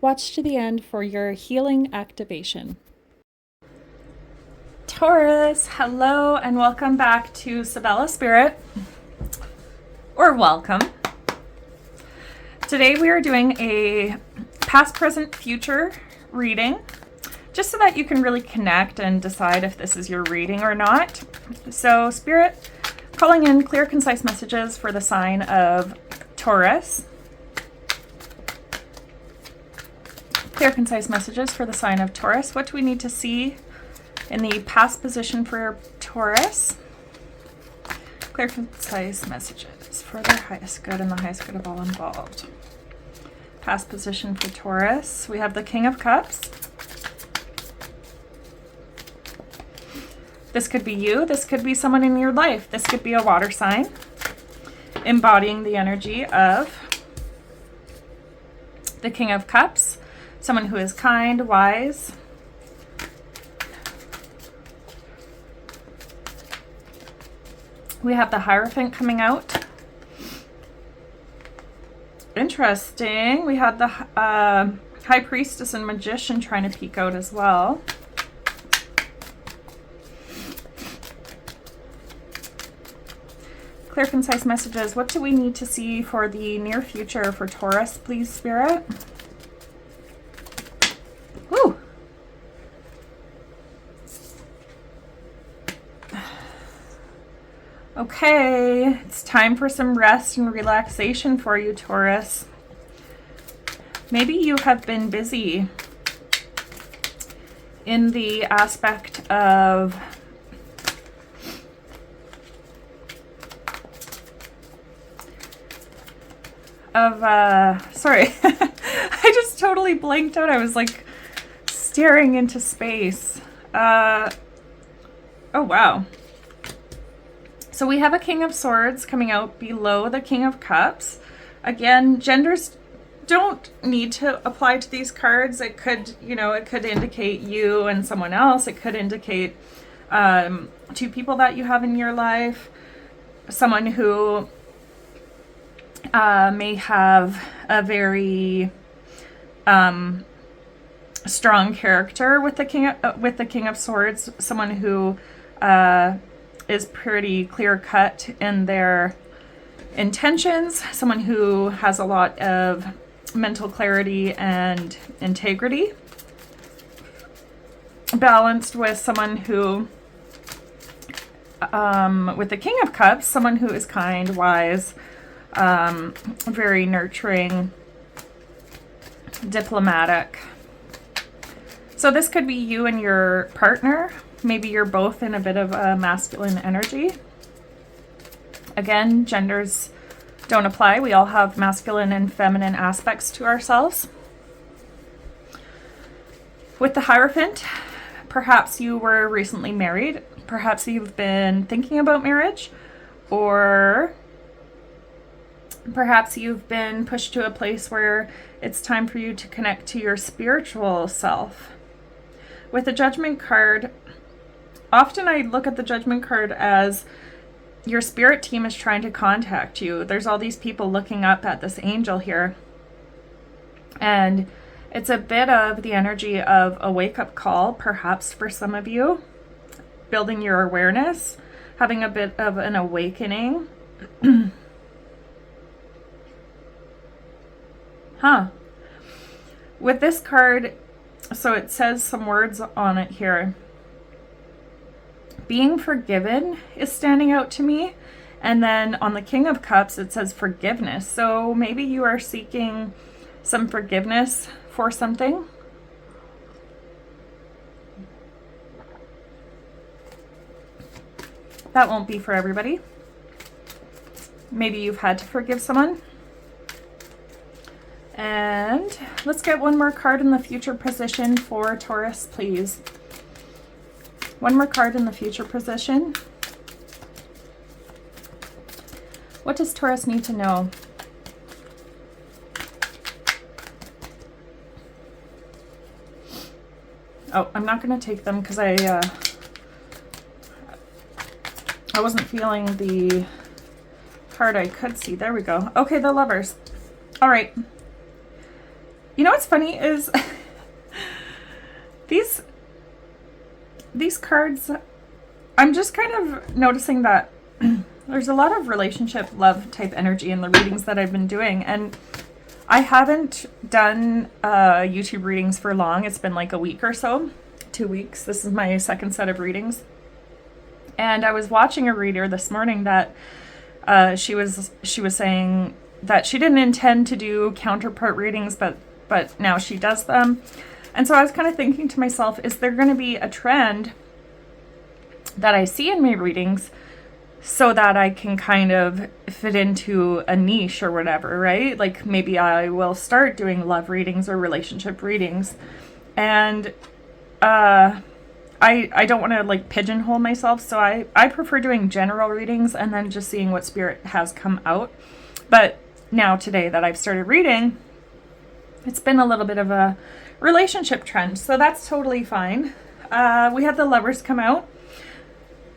Watch to the end for your healing activation. Taurus, hello and welcome back to Sybella Spirit, or welcome. Today we are doing a past, present, future reading, just so that you can really connect and decide if this is your reading or not. So Spirit, calling in clear, concise messages for the sign of Taurus. Clear, concise messages for the sign of Taurus. What do we need to see in the past position for Taurus? Clear, concise messages for their highest good and the highest good of all involved. Past position for Taurus. We have the King of Cups. This could be you. This could be someone in your life. This could be a water sign, embodying the energy of the King of Cups. Someone who is kind, wise. We have the Hierophant coming out. Interesting. We had the High Priestess and Magician trying to peek out as well. Clear, concise messages. What do we need to see for the near future for Taurus, please, Spirit? Woo! Okay, it's time for some rest and relaxation for you, Taurus. Maybe you have been busy in the aspect of sorry, I just totally blanked out. I was like staring into space. Oh, wow. So we have a King of Swords coming out below the King of Cups. Again, genders don't need to apply to these cards. It could, it could indicate you and someone else. It could indicate two people that you have in your life. Someone who may have a very strong character with the King of Swords. Someone who is pretty clear-cut in their intentions. Someone who has a lot of mental clarity and integrity. Balanced with someone who, with the King of Cups, someone who is kind, wise, very nurturing, diplomatic. So this could be you and your partner. Maybe you're both in a bit of a masculine energy. Again, genders don't apply. We all have masculine and feminine aspects to ourselves. With the Hierophant, perhaps you were recently married. Perhaps you've been thinking about marriage, or perhaps you've been pushed to a place where it's time for you to connect to your spiritual self. With the Judgment card, often I look at the Judgment card as your spirit team is trying to contact you. There's all these people looking up at this angel here. And it's a bit of the energy of a wake-up call, perhaps for some of you. Building your awareness, having a bit of an awakening. With this card, so it says some words on it here. Being forgiven is standing out to me. And then on the King of Cups, it says forgiveness. So maybe you are seeking some forgiveness for something. That won't be for everybody. Maybe you've had to forgive someone. And let's get one more card in the future position for Taurus, please. One more card in the future position. What does Taurus need to know? Oh, I'm not going to take them because I wasn't feeling the card I could see. There we go. Okay, the Lovers. All right. You know what's funny is these cards, I'm just kind of noticing that there's a lot of relationship, love type energy in the readings that I've been doing. And I haven't done YouTube readings for long. It's been like a week or so, 2 weeks. This is my second set of readings. And I was watching a reader this morning that she was saying that she didn't intend to do counterpart readings, but now she does them. And so I was kind of thinking to myself, is there going to be a trend that I see in my readings so that I can kind of fit into a niche or whatever, right? Like maybe I will start doing love readings or relationship readings. And I don't want to like pigeonhole myself, so I prefer doing general readings and then just seeing what spirit has come out. But now today that I've started reading, it's been a little bit of a relationship trend, so that's totally fine. We have the Lovers come out.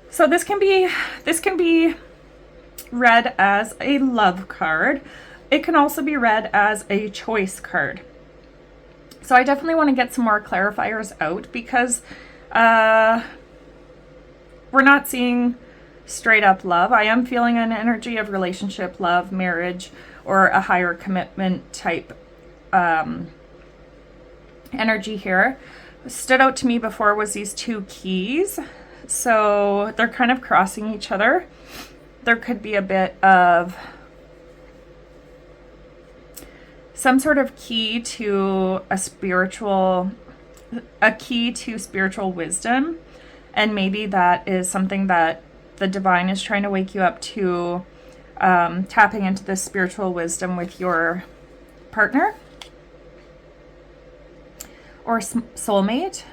So this can be read as a love card. It can also be read as a choice card. So I definitely want to get some more clarifiers out because we're not seeing straight up love. I am feeling an energy of relationship, love, marriage, or a higher commitment type energy here. What stood out to me before was these two keys. So they're kind of crossing each other. There could be a bit of some sort of key to spiritual wisdom. And maybe that is something that the divine is trying to wake you up to, tapping into this spiritual wisdom with your partner or soulmate.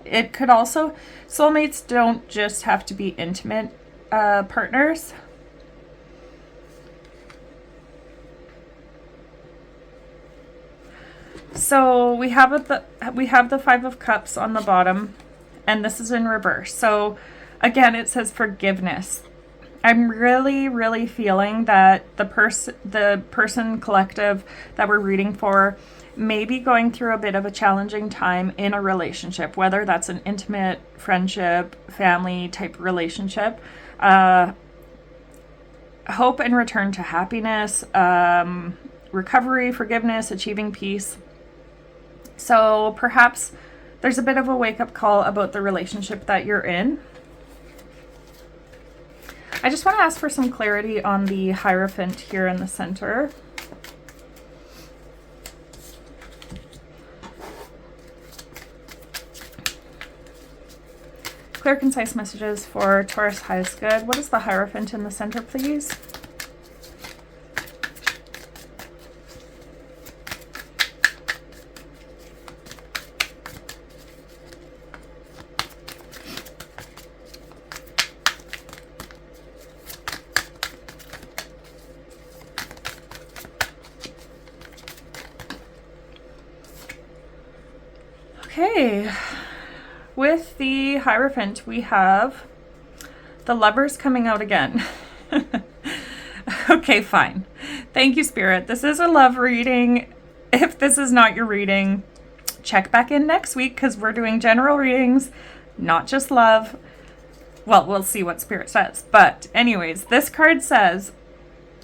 It could also, soulmates don't just have to be intimate partners. So we have the Five of Cups on the bottom, and this is in reverse. So again, it says forgiveness. I'm really, really feeling that the person collective that we're reading for may be going through a bit of a challenging time in a relationship, whether that's an intimate friendship, family type relationship. Hope and return to happiness, recovery, forgiveness, achieving peace. So perhaps there's a bit of a wake-up call about the relationship that you're in. I just want to ask for some clarity on the Hierophant here in the center. Clear, concise messages for Taurus highest good. What is the Hierophant in the center, please? Okay, with the Hierophant, we have the Lovers coming out again. Okay, fine. Thank you, Spirit. This is a love reading. If this is not your reading, check back in next week because we're doing general readings, not just love. Well, we'll see what Spirit says. But anyways, this card says,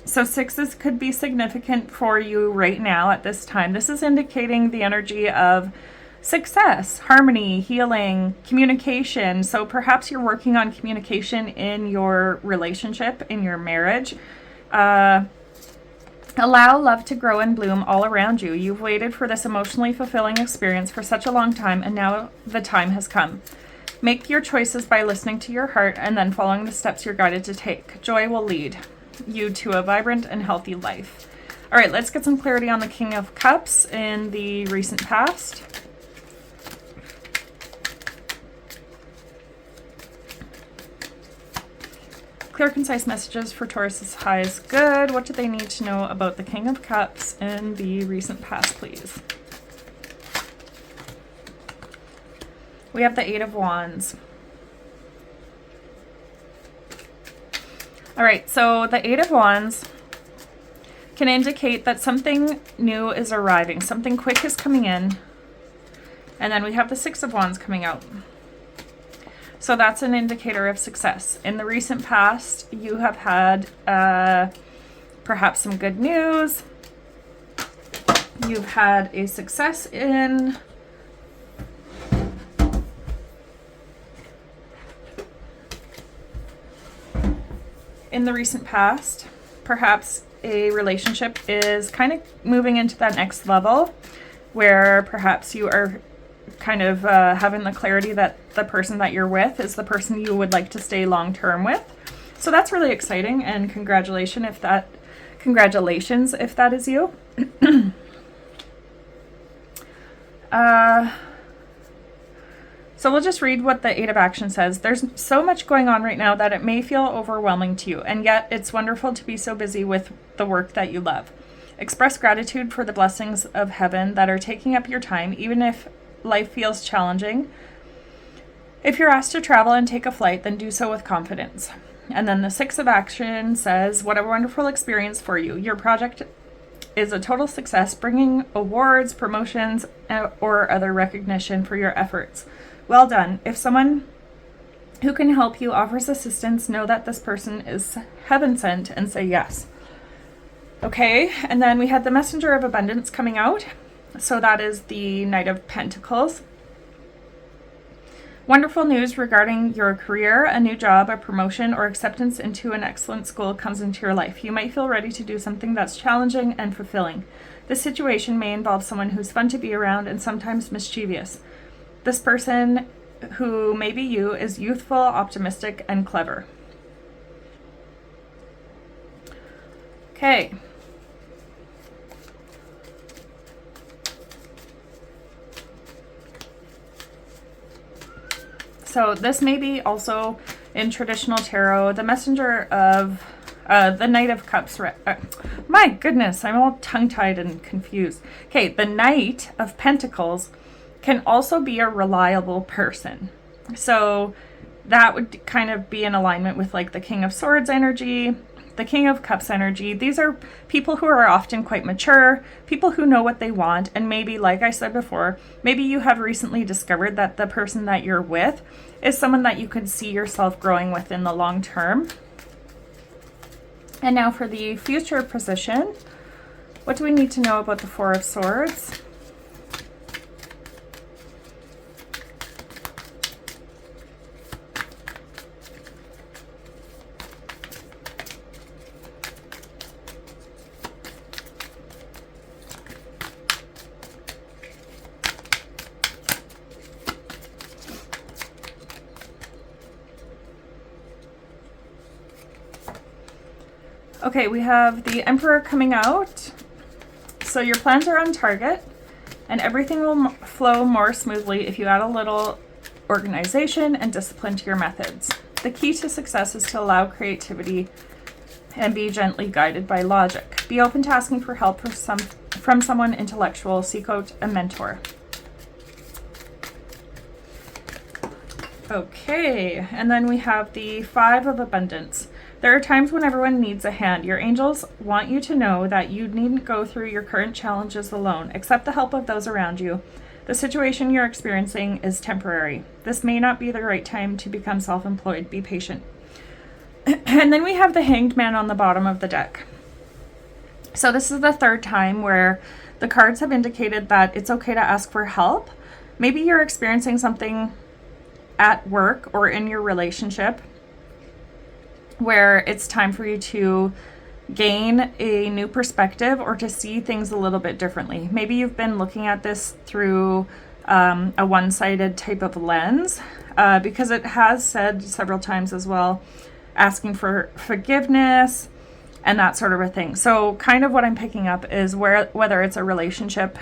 so sixes could be significant for you right now at this time. This is indicating the energy of success, harmony, healing, communication. So perhaps you're working on communication in your relationship, in your marriage. Allow love to grow and bloom all around you. You've waited for this emotionally fulfilling experience for such a long time, and now the time has come. Make your choices by listening to your heart and then following the steps you're guided to take. Joy will lead you to a vibrant and healthy life. All right, let's get some clarity on the King of Cups in the recent past. Clear, concise messages for Taurus's highest good. What do they need to know about the King of Cups in the recent past, please? We have the Eight of Wands. All right, so the Eight of Wands can indicate that something new is arriving. Something quick is coming in. And then we have the Six of Wands coming out. So that's an indicator of success. In the recent past, you have had perhaps some good news. You've had a success in the recent past. Perhaps a relationship is kind of moving into that next level where perhaps you are kind of having the clarity that the person that you're with is the person you would like to stay long term with. So that's really exciting, and congratulations if that is you. So we'll just read what the Eight of Action says. There's so much going on right now that it may feel overwhelming to you, and yet it's wonderful to be so busy with the work that you love. Express gratitude for the blessings of heaven that are taking up your time, even if life feels challenging. If you're asked to travel and take a flight, then do so with confidence. And then the Six of Action says, what a wonderful experience for you. Your project is a total success, bringing awards, promotions, or other recognition for your efforts. Well done. If someone who can help you offers assistance, know that this person is heaven sent and say yes. Okay, and then we had the Messenger of Abundance coming out. So that is the Knight of Pentacles. Wonderful news regarding your career, a new job, a promotion, or acceptance into an excellent school comes into your life. You might feel ready to do something that's challenging and fulfilling. This situation may involve someone who's fun to be around and sometimes mischievous. This person, who may be you, is youthful, optimistic, and clever. Okay. So this may be also in traditional tarot, the messenger of the Knight of Cups. My goodness, I'm all tongue-tied and confused. Okay, the Knight of Pentacles can also be a reliable person. So that would kind of be in alignment with like the King of Swords energy, the King of Cups energy. These are people who are often quite mature, people who know what they want, and maybe, like I said before, maybe you have recently discovered that the person that you're with is someone that you could see yourself growing with in the long term. And now for the future position, what do we need to know about the Four of Swords? Okay, we have the Emperor coming out. So your plans are on target and everything will flow more smoothly if you add a little organization and discipline to your methods. The key to success is to allow creativity and be gently guided by logic. Be open to asking for help from someone intellectual. Seek out a mentor. Okay, and then we have the Five of Abundance. There are times when everyone needs a hand. Your angels want you to know that you needn't go through your current challenges alone. Accept the help of those around you. The situation you're experiencing is temporary. This may not be the right time to become self-employed. Be patient. And then we have the Hanged Man on the bottom of the deck. So this is the third time where the cards have indicated that it's okay to ask for help. Maybe you're experiencing something at work or in your relationship where it's time for you to gain a new perspective or to see things a little bit differently. Maybe you've been looking at this through a one-sided type of lens, because it has said several times as well, asking for forgiveness and that sort of a thing. So kind of what I'm picking up is whether it's a relationship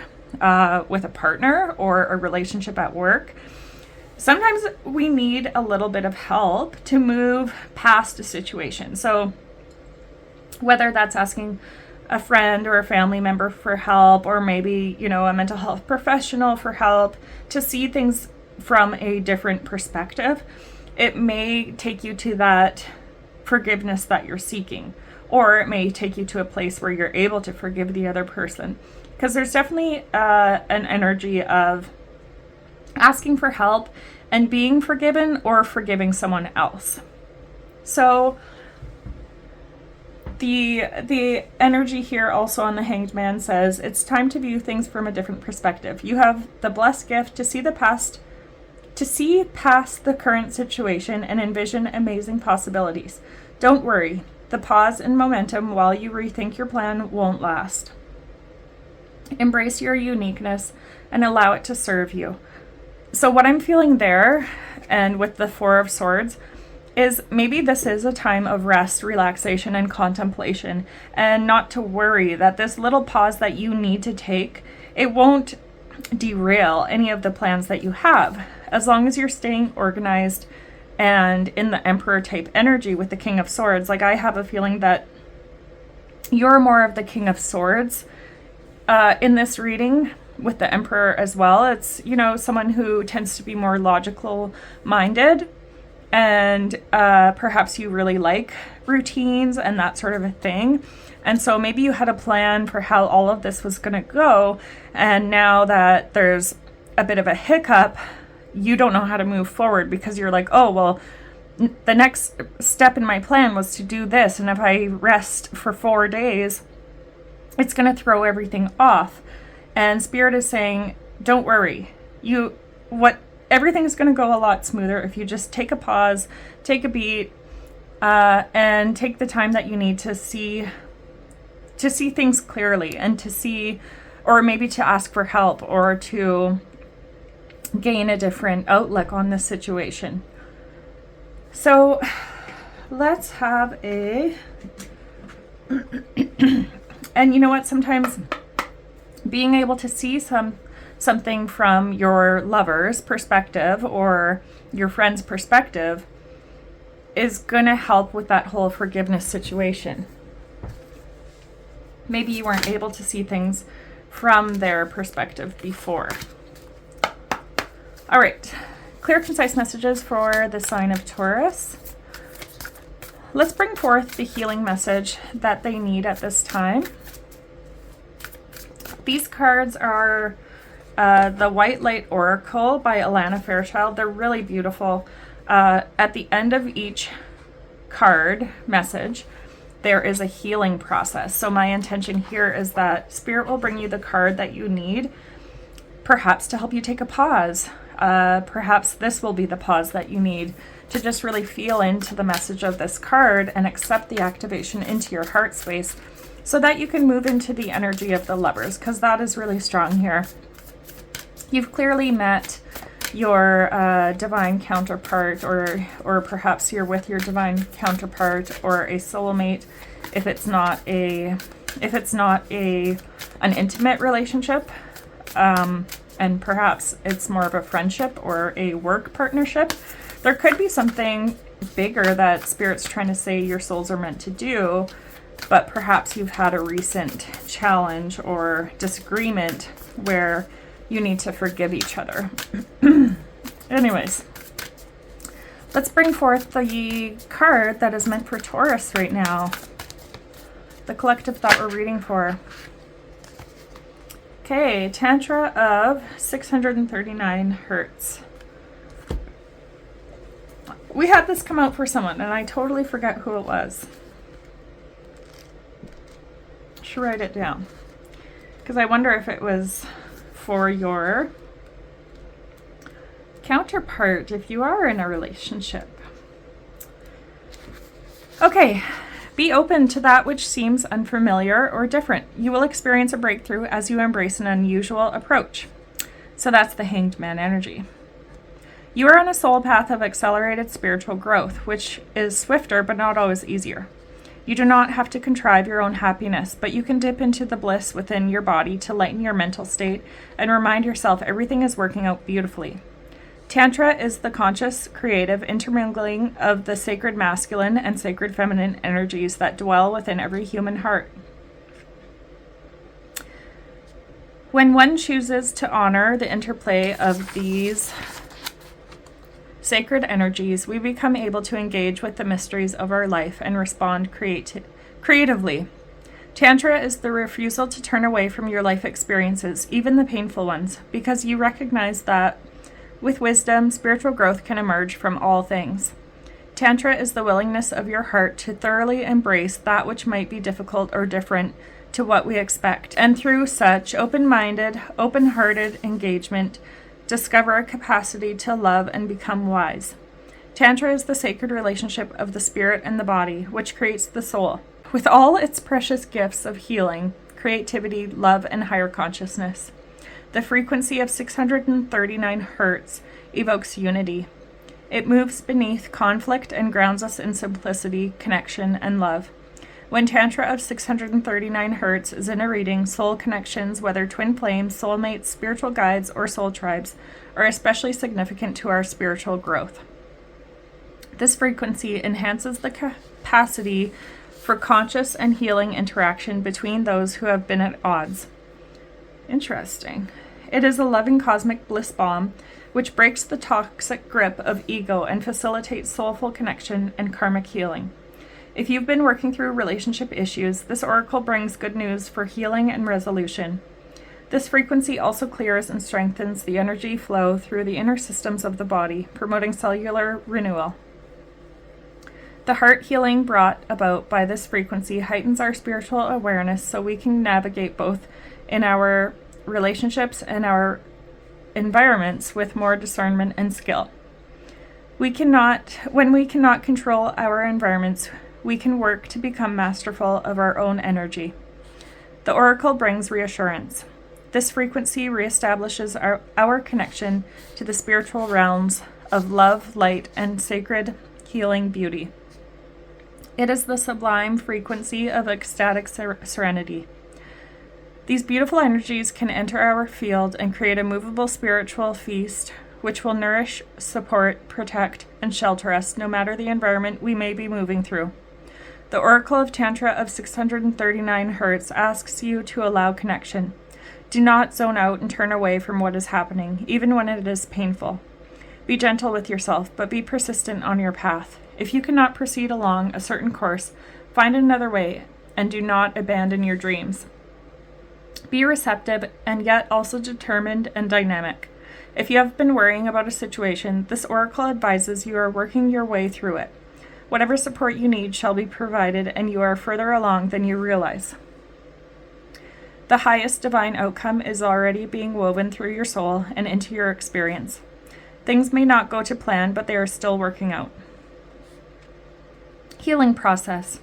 with a partner or a relationship at work, sometimes we need a little bit of help to move past a situation. So whether that's asking a friend or a family member for help, or maybe, a mental health professional for help to see things from a different perspective, it may take you to that forgiveness that you're seeking. or it may take you to a place where you're able to forgive the other person. Because there's definitely an energy of asking for help and being forgiven or forgiving someone else. So the energy here also on the Hanged Man says it's time to view things from a different perspective. You have the blessed gift to see past the current situation and envision amazing possibilities. Don't worry, the pause and momentum while you rethink your plan won't last. Embrace your uniqueness and allow it to serve you. So what I'm feeling there, and with the Four of Swords, is maybe this is a time of rest, relaxation, and contemplation, and not to worry that this little pause that you need to take, it won't derail any of the plans that you have, as long as you're staying organized and in the Emperor type energy with the King of Swords. Like, I have a feeling that you're more of the King of Swords in this reading with the Emperor as well. It's, you know, someone who tends to be more logical minded, and perhaps you really like routines and that sort of a thing. And so maybe you had a plan for how all of this was going to go, and now that there's a bit of a hiccup, you don't know how to move forward because you're like, oh, well, the next step in my plan was to do this, and if I rest for 4 days, it's going to throw everything off. And Spirit is saying, don't worry. Everything's going to go a lot smoother if you just take a pause, take a beat, and take the time that you need to see things clearly, and to see, or maybe to ask for help, or to gain a different outlook on the situation. So let's have and you know what, sometimes being able to see something from your lover's perspective or your friend's perspective is going to help with that whole forgiveness situation. Maybe you weren't able to see things from their perspective before. All right, clear, concise messages for the sign of Taurus. Let's bring forth the healing message that they need at this time. These cards are the White Light Oracle by Alana Fairchild. They're really beautiful. At the end of each card message, there is a healing process. So my intention here is that Spirit will bring you the card that you need, perhaps to help you take a pause. Perhaps this will be the pause that you need to just really feel into the message of this card and accept the activation into your heart space so that you can move into the energy of the Lovers, because that is really strong here. You've clearly met your divine counterpart, or perhaps you're with your divine counterpart or a soulmate if it's not an intimate relationship, and perhaps it's more of a friendship or a work partnership. There could be something bigger that Spirit's trying to say your souls are meant to do, but perhaps you've had a recent challenge or disagreement where you need to forgive each other. Anyways, let's bring forth the card that is meant for Taurus right now. The collective that we're reading for. Okay, Tantra of 639 Hertz. We had this come out for someone, and I totally forgot who it was. Should write it down, because I wonder if it was for your counterpart, if you are in a relationship. Okay, be open to that which seems unfamiliar or different. You will experience a breakthrough as you embrace an unusual approach. So that's the Hanged Man energy. You are on a soul path of accelerated spiritual growth, which is swifter but not always easier. You do not have to contrive your own happiness, but you can dip into the bliss within your body to lighten your mental state and remind yourself everything is working out beautifully. Tantra is the conscious, creative intermingling of the sacred masculine and sacred feminine energies that dwell within every human heart. When one chooses to honor the interplay of these sacred energies, we become able to engage with the mysteries of our life and respond Creatively, Tantra is the refusal to turn away from your life experiences, even the painful ones, because you recognize that with wisdom, spiritual growth can emerge from all things. Tantra is the willingness of your heart to thoroughly embrace that which might be difficult or different to what we expect, and through such open-minded, open-hearted engagement, discover a capacity to love and become wise. Tantra is the sacred relationship of the spirit and the body, which creates the soul, with all its precious gifts of healing, creativity, love, and higher consciousness. The frequency of 639 Hertz evokes unity. It moves beneath conflict and grounds us in simplicity, connection, and love. When Tantra of 639 Hertz is in a reading, soul connections, whether twin flames, soulmates, spiritual guides, or soul tribes, are especially significant to our spiritual growth. This frequency enhances the capacity for conscious and healing interaction between those who have been at odds. Interesting. It is a loving cosmic bliss balm which breaks the toxic grip of ego and facilitates soulful connection and karmic healing. If you've been working through relationship issues, this oracle brings good news for healing and resolution. This frequency also clears and strengthens the energy flow through the inner systems of the body, promoting cellular renewal. The heart healing brought about by this frequency heightens our spiritual awareness so we can navigate both in our relationships and our environments with more discernment and skill. When we cannot control our environments, we can work to become masterful of our own energy. The oracle brings reassurance. This frequency reestablishes our connection to the spiritual realms of love, light, and sacred healing beauty. It is the sublime frequency of ecstatic serenity. These beautiful energies can enter our field and create a movable spiritual feast which will nourish, support, protect, and shelter us no matter the environment we may be moving through. The Oracle of Tantra of 639 Hertz asks you to allow connection. Do not zone out and turn away from what is happening, even when it is painful. Be gentle with yourself, but be persistent on your path. If you cannot proceed along a certain course, find another way, and do not abandon your dreams. Be receptive and yet also determined and dynamic. If you have been worrying about a situation, this oracle advises you are working your way through it. Whatever support you need shall be provided, and you are further along than you realize. The highest divine outcome is already being woven through your soul and into your experience. Things may not go to plan, but they are still working out. Healing process.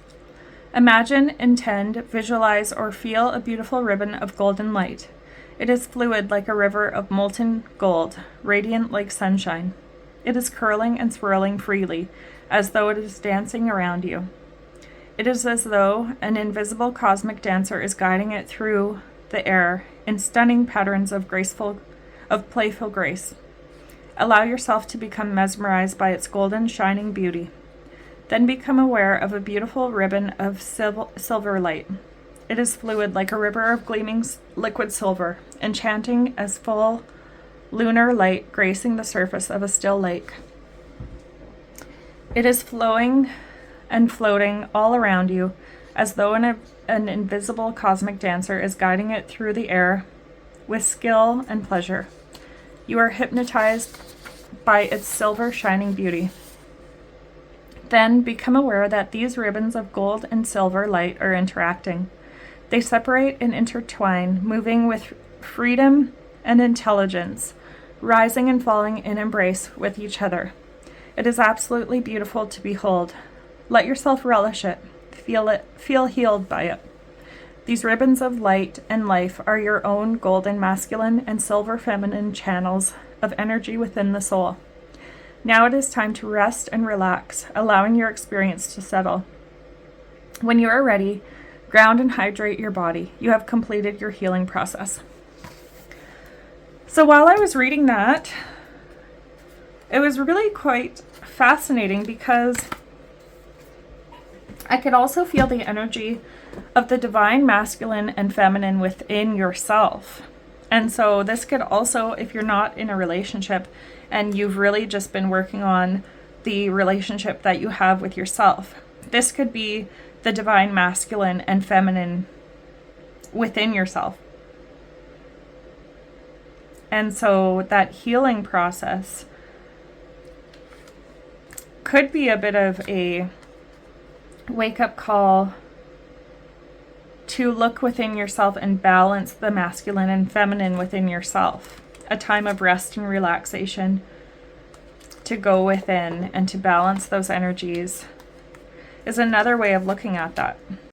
Imagine, intend, visualize, or feel a beautiful ribbon of golden light. It is fluid like a river of molten gold, radiant like sunshine. It is curling and swirling freely, as though it is dancing around you. It is as though an invisible cosmic dancer is guiding it through the air in stunning patterns of playful grace. Allow yourself to become mesmerized by its golden, shining beauty. Then become aware of a beautiful ribbon of silver light. It is fluid like a river of gleaming liquid silver, enchanting as full lunar light gracing the surface of a still lake. It is flowing and floating all around you, as though an invisible cosmic dancer is guiding it through the air with skill and pleasure. You are hypnotized by its silver shining beauty. Then become aware that these ribbons of gold and silver light are interacting. They separate and intertwine, moving with freedom and intelligence, rising and falling in embrace with each other. It is absolutely beautiful to behold. Let yourself relish it. Feel healed by it. These ribbons of light and life are your own golden masculine and silver feminine channels of energy within the soul. Now it is time to rest and relax, allowing your experience to settle. When you are ready, ground and hydrate your body. You have completed your healing process. So while I was reading that, it was really quite fascinating because I could also feel the energy of the divine masculine and feminine within yourself. And so this could also, if you're not in a relationship and you've really just been working on the relationship that you have with yourself, this could be the divine masculine and feminine within yourself. And so that healing process could be a bit of a wake-up call to look within yourself and balance the masculine and feminine within yourself. A time of rest and relaxation to go within and to balance those energies is another way of looking at that.